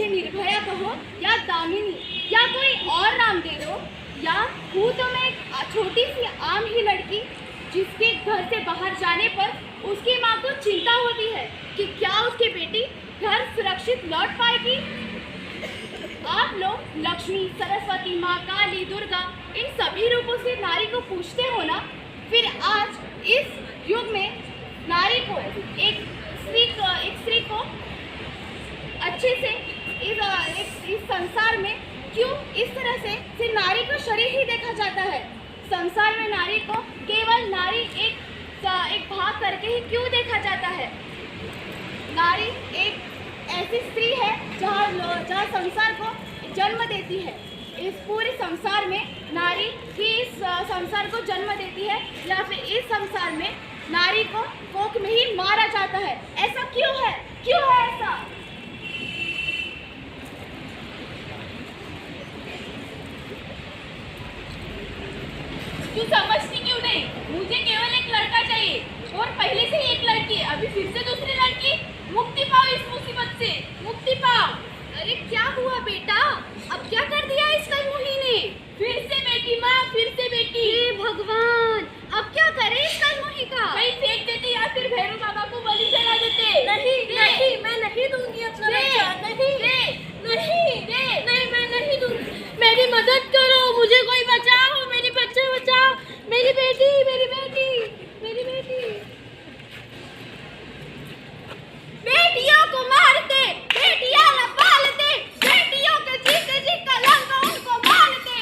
निर्भया कहो या दामिनी या कोई और नाम दे दो, या हूँ तो मैं एक छोटी सी आम ही लड़की जिसके घर से बाहर जाने पर उसकी माँ को चिंता होती है कि क्या उसकी बेटी घर सुरक्षित लौट पाएगी। आप लोग लक्ष्मी, सरस्वती, माँ, काली, दुर्गा इन सभी रूपों से नारी को पूछते हो ना, फिर आज इस युग में नारी को एक स्त्री को अच्छे से इस संसार में क्यों इस तरह से सिर्फ नारी को शरीर ही देखा जाता है। संसार में नारी को केवल नारी एक भाग करके ही क्यों देखा जाता है। नारी एक ऐसी स्त्री है जहाँ संसार को जन्म देती है। इस पूरे संसार में नारी ही इस संसार को जन्म देती है, या फिर इस संसार में नारी को कोख में ही मारा जाता है। ऐसा क्यों है? क्यों है ऐसा? तू समझती क्यों नहीं? मुझे केवल एक लड़का चाहिए, और पहले से ही एक लड़की है, अभी फिर से दूसरी लड़की। मुक्ति पाओ इस मुसीबत से, मुक्ति पाओ। अरे क्या हुआ बेटा? अब क्या कर दिया इस कलमुही ने? फिर से बेटी माँ, फिर से बेटी। हे भगवान, अब क्या करे इस कलमुही का? कहीं फेंक देते या फिर भैरव बाबा को बलि चढ़ा देते। नहीं नहीं, मैं नहीं दूंगी अपना बच्चा। नहीं नहीं, मैं नहीं दूंगी। मेरी मदद करो, मुझे कोई बचाओ, मेरे बच्चे बचाओ, मेरी बेटी, मेरी बेटी, मेरी बेटी। बेटियों को मारते, बेटियां न पालते, बेटियों के जीते जी कलंक उनको मानते।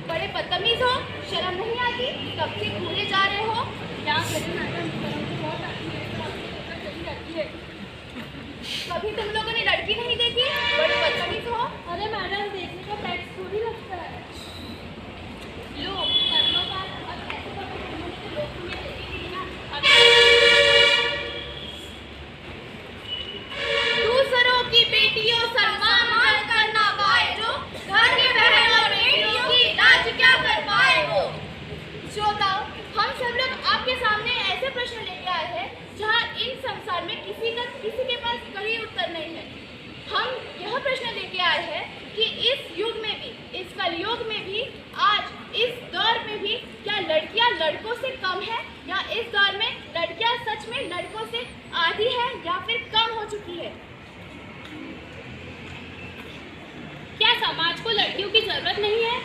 बड़े बदतमीज हो, शर्म नहीं आती? कब से घूरे जा रहे हो? क्या करें मैडम, शर्म तो बहुत आती है, चली जाती है। कभी तुम लोगों ने लड़की नहीं देखी? बड़े बदतमीज हो। अरे मैडम, देखने का टैक्स थोड़ी लगता है। लो कर लो बात, अब ऐसे तो लोग तुम्हें देखेंगे ना। दूसरों की बेटियों सम्मान करना पाए जो, घर के बहन और बेटियों की लाज क्या कर पाए वो। श्रोताओ, हम सब लोग आपके सामने ऐसे प्रश्न लेके आए हैं जहाँ इन संसार में किसी के पास कहीं उत्तर नहीं है। हम यह प्रश्न लेके आए हैं कि इस युग में भी, इस कलयुग में भी, आज इस दौर में भी क्या लड़कियां लड़कों से कम है, या इस दौर में लड़कियां सच में लड़कों से आधी है या फिर कम हो चुकी है। क्या समाज को लड़कियों की जरूरत नहीं है?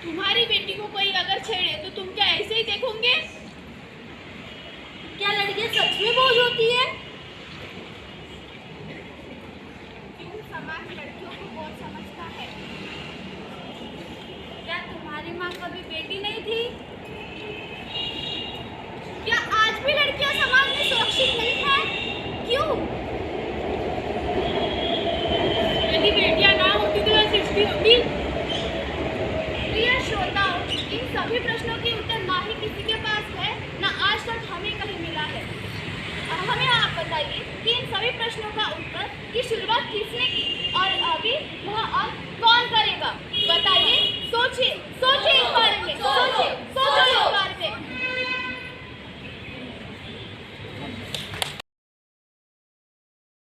तुम्हारी बेटी को कोई अगर छेड़े तो तुम क्या ऐसे ही देखोगे? क्या लड़कियां सच में बोझ होती है? क्यों समाज लड़कियों को बहुत समझता है? क्या तुम्हारी माँ कभी बेटी नहीं थी? क्या आज भी लड़कियां समाज में सुरक्षित नहीं है? क्यों? यदि बेटियां ना होती तो यह सृष्टि होती? प्रिय श्रोताओं, इन सभी प्रश्नों के उत्तर ना ही किसी के पास है, ना आज तक हमें कहीं मिला है। अब हमें आप बताइए कि इन सभी प्रश्नों का उत्तर की शुरुआत किसने की, और अभी वह अंत कौन करेगा? बताइए, सोचिए।